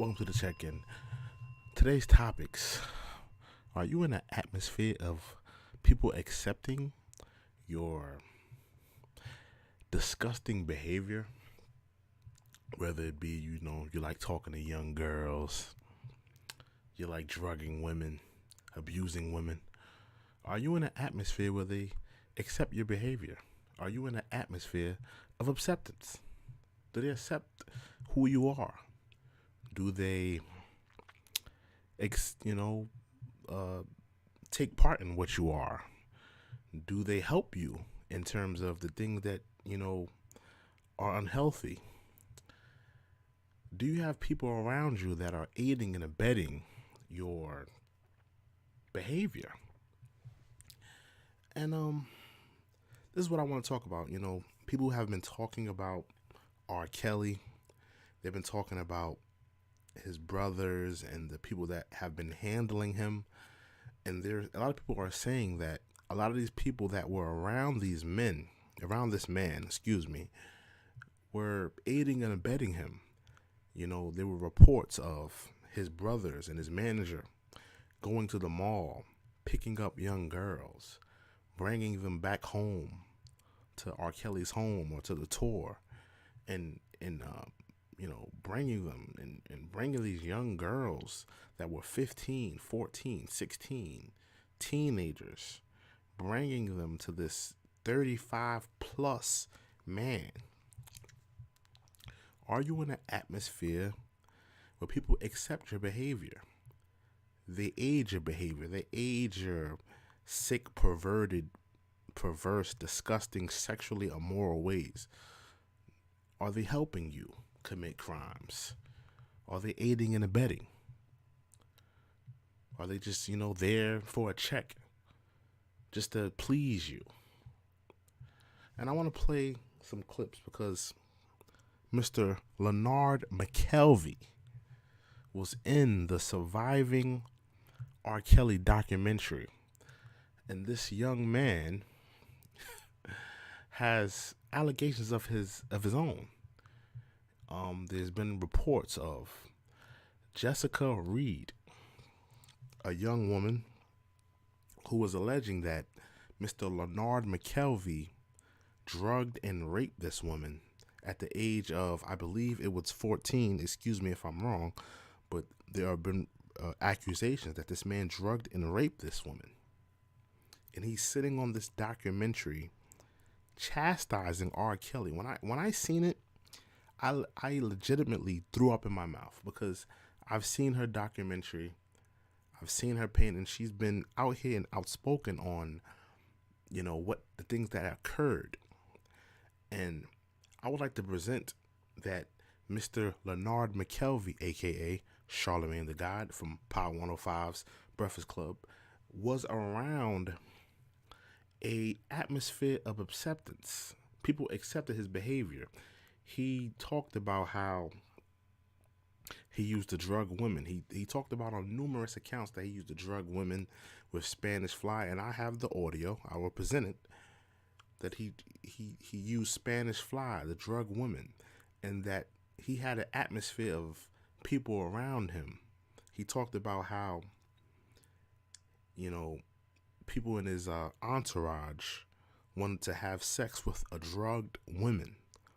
Welcome to the check-in. Today's topics: are you in an atmosphere of people accepting your disgusting behavior? Whether it be, you like talking to young girls, you like drugging women, abusing women. Are you in an atmosphere where they accept your behavior? Are you in an atmosphere of acceptance? Do they accept who you are? Do they, take part in what you are? Do they help you in terms of the things that, are unhealthy? Do you have people around you that are aiding and abetting your behavior? And this is what I want to talk about. People have been talking about R. Kelly. They've been talking about his brothers and the people that have been handling him. And there's a lot of people are saying that a lot of these people that were around this man, were aiding and abetting him. There were reports of his brothers and his manager going to the mall, picking up young girls, bringing them back home to R. Kelly's home or to the tour, and bringing them and bringing these young girls that were 15, 14, 16, teenagers, bringing them to this 35 plus man. Are you in an atmosphere where people accept your behavior? They aid your behavior. They aid your sick, perverted, perverse, disgusting, sexually immoral ways. Are they helping you commit crimes? Are they aiding and abetting? Are they just, there for a check, just to please you? And I want to play some clips because Mr. Leonard McKelvey was in the Surviving R. Kelly documentary. And this young man has allegations of his own. There's been reports of Jessica Reed, a young woman who was alleging that Mr. Leonard McKelvey drugged and raped this woman at the age of, I believe it was 14. Excuse me if I'm wrong, but there have been accusations that this man drugged and raped this woman. And he's sitting on this documentary chastising R. Kelly. When I seen it, I legitimately threw up in my mouth because I've seen her documentary. I've seen her paint, and she's been out here and outspoken on, what the things that occurred. And I would like to present that Mr. Leonard McKelvey, a.k.a. Charlamagne the God from Power 105's Breakfast Club, was around a atmosphere of acceptance. People accepted his behavior. He talked about how he used to drug women. He talked about on numerous accounts that he used to drug women with Spanish Fly, and I have the audio. I will present it. That he used Spanish Fly to drug women, and that he had an atmosphere of people around him. He talked about how, people in his entourage wanted to have sex with a drugged woman,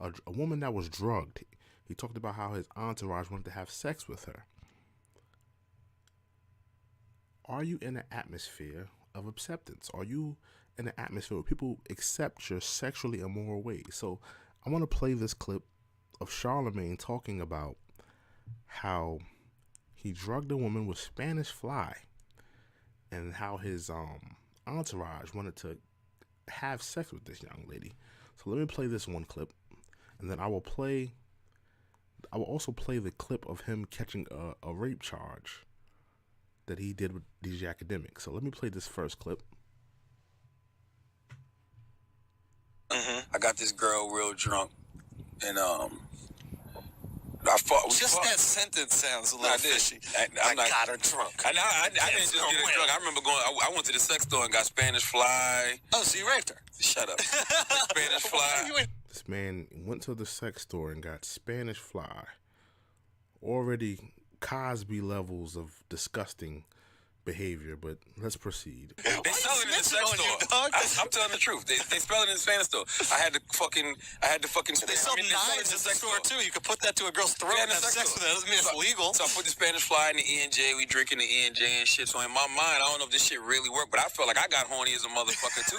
a woman that was drugged. He talked about how his entourage wanted to have sex with her. Are you in an atmosphere of acceptance? Are you in an atmosphere where people accept your sexually immoral ways? So I want to play this clip of Charlamagne talking about how he drugged a woman with Spanish Fly and how his entourage wanted to have sex with this young lady. So let me play this one clip, and then I will also play the clip of him catching a rape charge that he did with DJ Academic. So let me play this first clip. I got this girl real drunk, and That sentence sounds a little fishy. I got her drunk. I didn't just get her drunk. I remember I went to the sex store and got Spanish Fly. Oh, so you raped her? Shut up. Spanish Fly. This man went to the sex store and got Spanish Fly, already Cosby levels of disgusting behavior, but let's proceed. They sell it in the sex store. I'm telling the truth. They sell it in the sex store. I had to fucking. They sell knives in the sex store too. You could put that to a girl's throat and have sex with it. That doesn't mean it's legal. So I put the Spanish Fly in the E&J. We drinking the E&J and shit. So in my mind, I don't know if this shit really worked, but I felt like I got horny as a motherfucker too.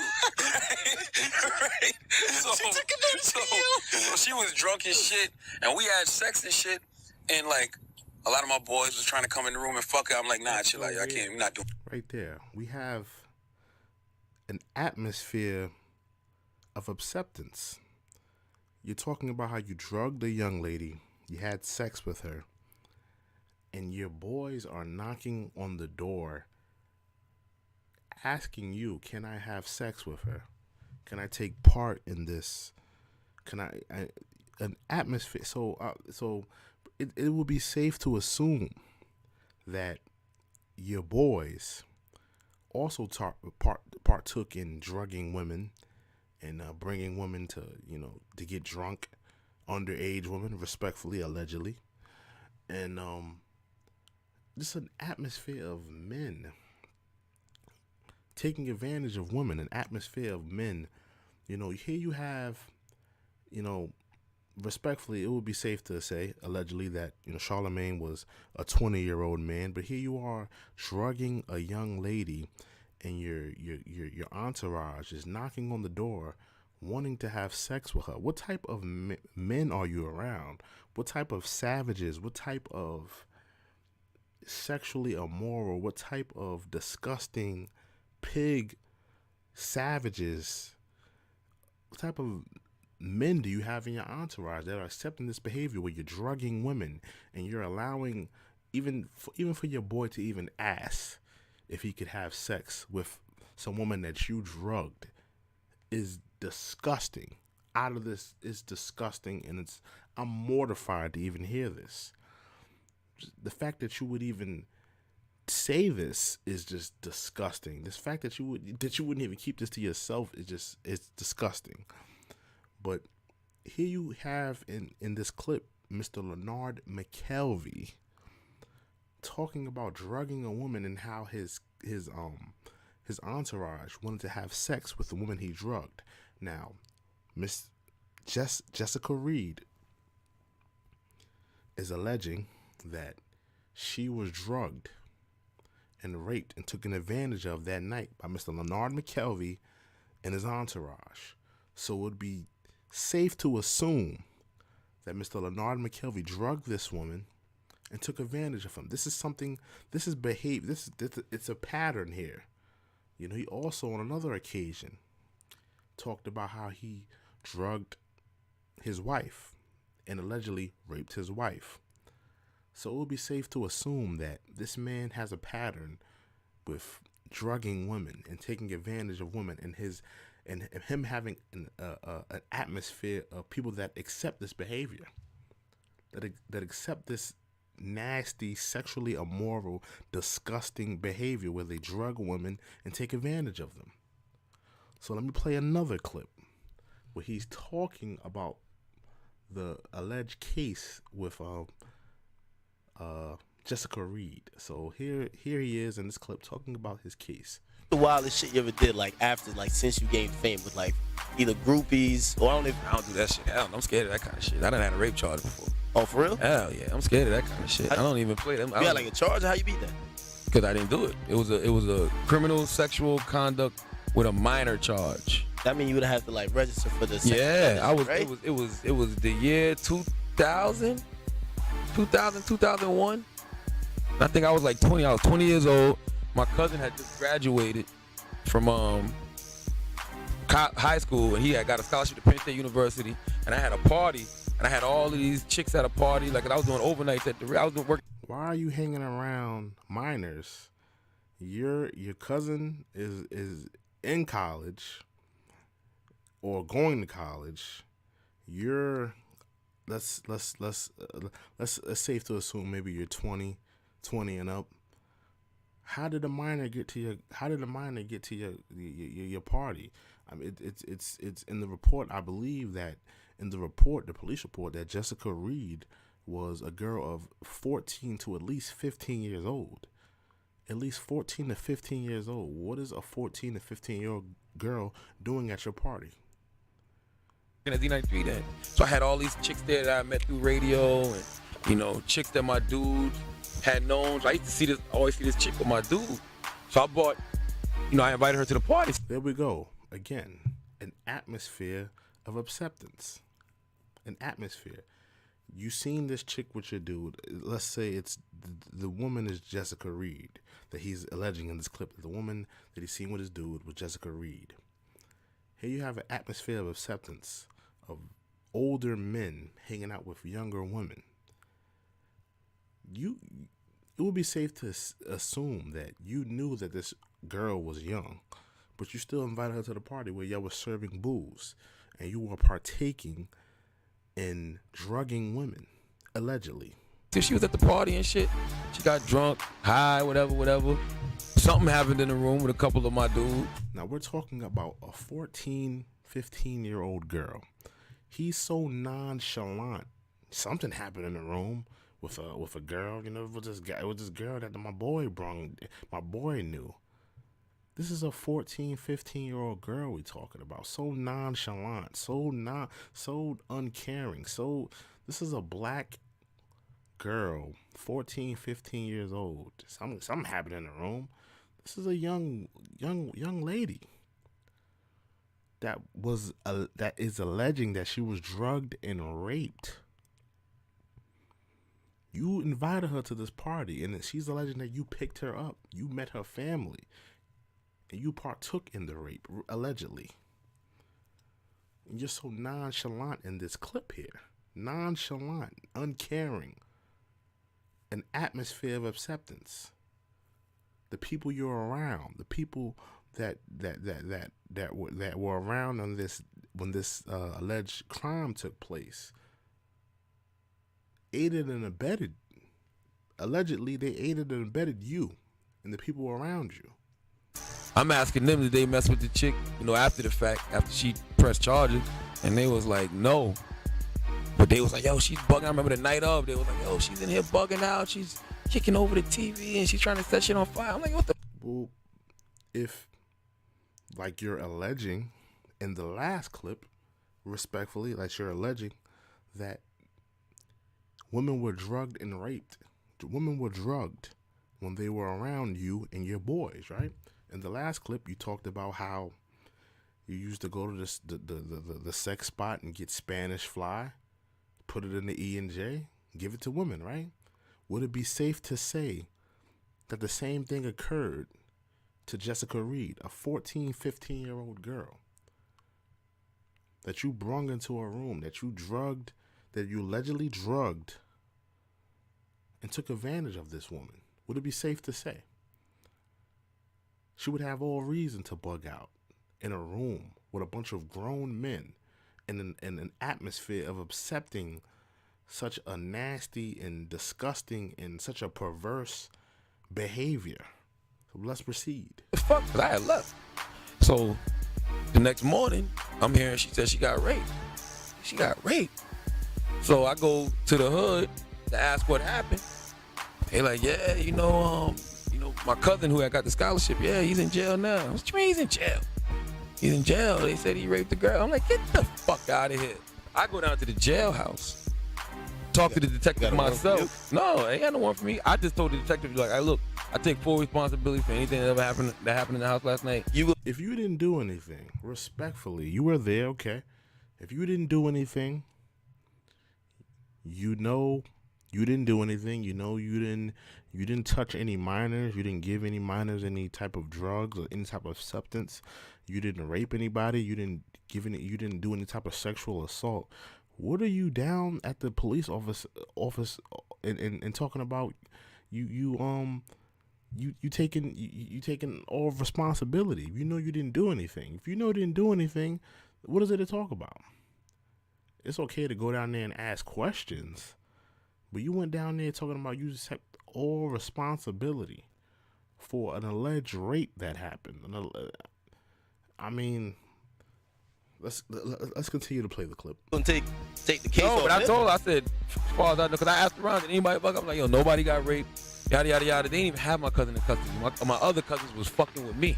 Right? So she was drunk as shit, and we had sex and shit, and like. A lot of my boys was trying to come in the room and fuck her. I'm like, nah, chill out. I can't. I'm not doing. Right there, we have an atmosphere of acceptance. You're talking about how you drugged a young lady, you had sex with her, and your boys are knocking on the door, asking you, "Can I have sex with her? Can I take part in this? Can I an atmosphere?" So. It would be safe to assume that your boys also partook in drugging women and bringing women to get drunk, underage women, respectfully, allegedly, and just an atmosphere of men taking advantage of women, an atmosphere of men. Here you have, respectfully, it would be safe to say, allegedly, that Charlamagne was a 20-year-old man, but here you are drugging a young lady, and your entourage is knocking on the door, wanting to have sex with her. What type of men are you around? What type of savages? What type of sexually immoral? What type of disgusting pig savages? What type of men do you have in your entourage that are accepting this behavior where you're drugging women and you're allowing even for your boy to even ask if he could have sex with some woman that you drugged is disgusting. Out of this is disgusting, and I'm mortified to even hear this. The fact that you would even say this is just disgusting. This fact that you wouldn't even keep this to yourself it's disgusting. But here you have in this clip, Mr. Leonard McKelvey talking about drugging a woman and how his entourage wanted to have sex with the woman he drugged. Now, Miss Jessica Reed is alleging that she was drugged and raped and taken advantage of that night by Mr. Leonard McKelvey and his entourage. So it would be safe to assume that Mr. Leonard McKelvey drugged this woman and took advantage of him. It's a pattern here. He also on another occasion talked about how he drugged his wife and allegedly raped his wife. So it would be safe to assume that this man has a pattern with drugging women and taking advantage of women, and him having an atmosphere of people that accept this behavior, that accept this nasty, sexually immoral, disgusting behavior where they drug women and take advantage of them. So let me play another clip where he's talking about the alleged case with Jessica Reed. So here he is in this clip talking about his case. The wildest shit you ever did, since you gained fame, with either groupies or I don't do that shit. I'm scared of that kind of shit. I done had a rape charge before. Oh, for real? Hell yeah, I'm scared of that kind of shit. I don't even play them. You got a charge? How you beat that? Because I didn't do it. It was a criminal sexual conduct with a minor charge. That mean you would have to register for this? Yeah, I was. Right? It was the year 2000, 2001. I think I was 20. I was 20 years old. My cousin had just graduated from high school, and he had got a scholarship to Penn State University. And I had a party, and I had all of these chicks at a party. I was doing overnights I was doing work. Why are you hanging around minors? Your cousin is in college or going to college. Let's safe to assume maybe you're 20 and up. How did a minor get to your party? I mean, it's in the report. I believe that in the police report, that Jessica Reed was a girl of 14 to at least 15 years old. At least 14 to 15 years old. What is a 14 to 15-year-old girl doing at your party? In a D93 then. So I had all these chicks there that I met through radio, and you know, chicks that my dude had known. So I used to see this, always see this chick with my dude. So I bought, you know, I invited her to the party. There we go. Again, an atmosphere of acceptance. An atmosphere. You seen this chick with your dude. Let's say it's the woman is Jessica Reed that he's alleging in this clip. The woman that he's seen with his dude was Jessica Reed. Here you have an atmosphere of acceptance of older men hanging out with younger women. It would be safe to assume that you knew that this girl was young, but you still invited her to the party where y'all was serving booze and you were partaking in drugging women, allegedly. So she was at the party and shit. She got drunk, high, whatever. Something happened in the room with a couple of my dudes. Now we're talking about a 14, 15-year-old girl. He's so nonchalant. Something happened in the room with a girl, you know, with this girl that my boy knew. This is a 14, 15-year-old girl we talking about. So nonchalant, so uncaring. This is a black girl, 14, 15 years old. Something happened in the room. This is a young lady that is alleging that she was drugged and raped. You invited her to this party, and she's alleging that you picked her up. You met her family, and you partook in the rape, allegedly. And you're so nonchalant in this clip here. Nonchalant, uncaring. An atmosphere of acceptance. The people you're around, the people that were around on this when this alleged crime took place, aided and abetted. Allegedly, they aided and abetted you and the people around you. I'm asking them, did they mess with the chick, you know, after the fact, after she pressed charges, and they was like, no. But they was like, yo, she's bugging. I remember the night of, they was like, yo, she's in here bugging out. She's kicking over the TV and she's trying to set shit on fire. I'm like, what the? Well, if, like you're alleging in the last clip, respectfully, like you're alleging that women were drugged and raped. Women were drugged when they were around you and your boys, right? In the last clip, you talked about how you used to go to the sex spot and get Spanish fly, put it in the E&J, give it to women, right? Would it be safe to say that the same thing occurred to Jessica Reed, a 14, 15-year-old girl that you brung into a room, that you allegedly drugged and took advantage of this woman? Would it be safe to say? She would have all reason to bug out in a room with a bunch of grown men in an atmosphere of accepting such a nasty and disgusting and such a perverse behavior. So let's proceed. Fuck, 'cause I had left. So the next morning, I'm hearing she said she got raped. She got raped. So I go to the hood to ask what happened. They like, yeah, you know, my cousin who had got the scholarship, yeah, he's in jail now. What you mean he's in jail? He's in jail. They said he raped the girl. I'm like, get the fuck out of here. I go down to the jailhouse, talk to the detective myself. No, ain't got no one for me. I just told the detective, like, hey, look, I take full responsibility for anything that happened in the house last night. If you didn't do anything, respectfully, you were there, okay. If you didn't do anything, you know you didn't do anything. You know you didn't touch any minors. You didn't give any minors any type of drugs or any type of substance. You didn't rape anybody. You didn't do any type of sexual assault. What are you down at the police office and talking about? You taking all responsibility. If you know you didn't do anything. If you know you didn't do anything, what is it to talk about? It's okay to go down there and ask questions, but you went down there talking about you accept all responsibility for an alleged rape that happened. I mean, Let's continue to play the clip. Gonna take the case. No, off but I him. told her, I said, as far as I know, because I asked around, did anybody fuck? I'm like, yo, nobody got raped. Yada, yada, yada. They didn't even have my cousin in custody. My other cousins was fucking with me.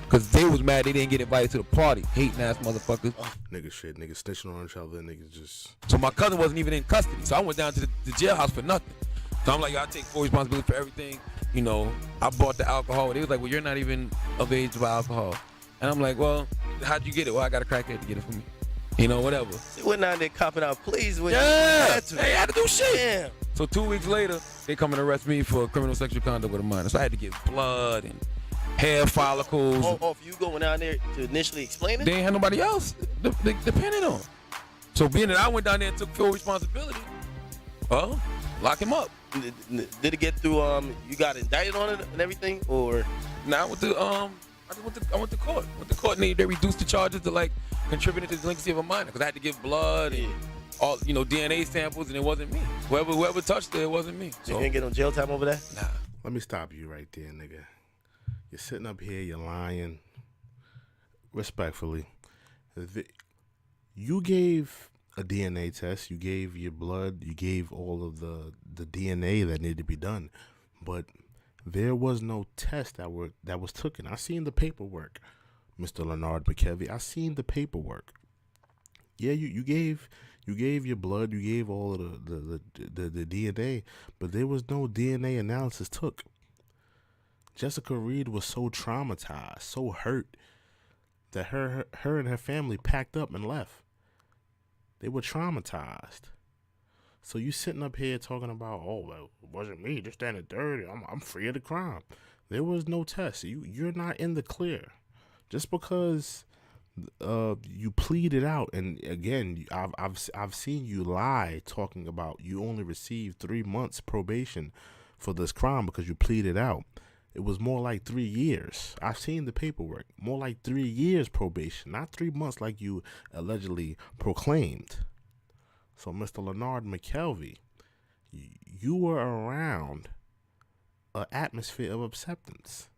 Because they was mad they didn't get invited to the party. Hating ass motherfuckers. Niggas shit. Niggas snitching on each other. Niggas just... So my cousin wasn't even in custody. So I went down to the jailhouse for nothing. So I'm like, yo, I take full responsibility for everything. You know, I bought the alcohol. They was like, well, you're not even of age to buy alcohol. And I'm like, well, how'd you get it? Well, I got a crackhead to get it for me. You know, whatever. They went down there copping out pleas with Yeah. They had to do shit. Damn. So 2 weeks later, they come and arrest me for criminal sexual conduct with a minor. So I had to get blood and hair follicles. Off you going down there to initially explain it? They ain't had nobody else depending on. So being that I went down there and took full responsibility, well, lock him up. Did it get through? You got indicted on it and everything, or? Now I went to I went to court. Went to court and they reduced the charges to like contributing to the delinquency of a minor because I had to give blood and all DNA samples and it wasn't me. Whoever touched it wasn't me. So you didn't get no jail time over that? Nah. Let me stop you right there, nigga. You're sitting up here, you're lying. Respectfully. You gave a DNA test, you gave your blood, you gave all of the DNA that needed to be done, but there was no test that was taken. I seen the paperwork, Mr. Leonard McKelvey. I seen the paperwork. Yeah, you gave your blood, you gave all of the DNA, but there was no DNA analysis took. Jessica Reed was so traumatized, so hurt, that her and her family packed up and left. They were traumatized. So you sitting up here talking about, oh, well, it wasn't me, just standing third, I'm free of the crime. There was no test. You're not in the clear. Just because you pleaded out, and again, I've seen you lie talking about you only received 3 months probation for this crime because you pleaded out. It was more like 3 years. I've seen the paperwork. More like 3 years probation, not 3 months like you allegedly proclaimed. So, Mr. Leonard McKelvey, you were around an atmosphere of acceptance.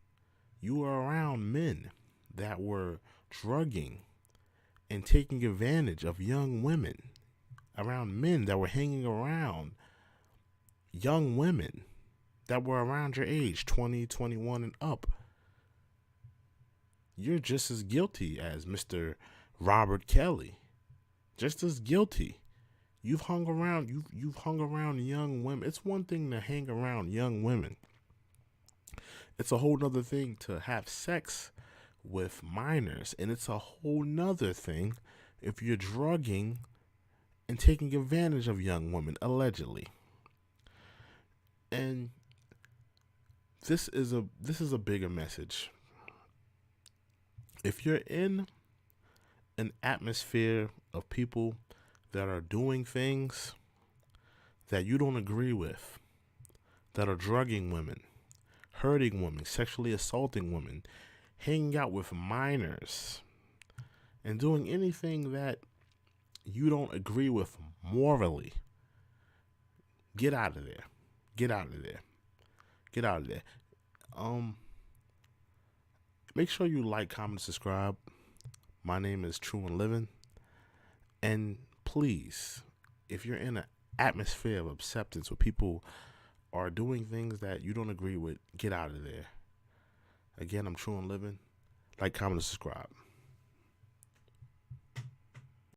You were around men that were drugging and taking advantage of young women, around men that were hanging around young women that were around your age, 20, 21 and up. You're just as guilty as Mr. Robert Kelly. Just as guilty. You've hung around young women. It's one thing to hang around young women. It's a whole nother thing to have sex with minors, and it's a whole nother thing if you're drugging and taking advantage of young women, allegedly. And this is a bigger message. If you're in an atmosphere of people that are doing things that you don't agree with, that are drugging women, hurting women, sexually assaulting women, hanging out with minors, and doing anything that you don't agree with morally, get out of there. Get out of there. Get out of there. Make sure you like, comment, subscribe. My name is True and Living. And please, if you're in an atmosphere of acceptance where people are doing things that you don't agree with, get out of there. Again, I'm True and Living. Like, comment, and subscribe.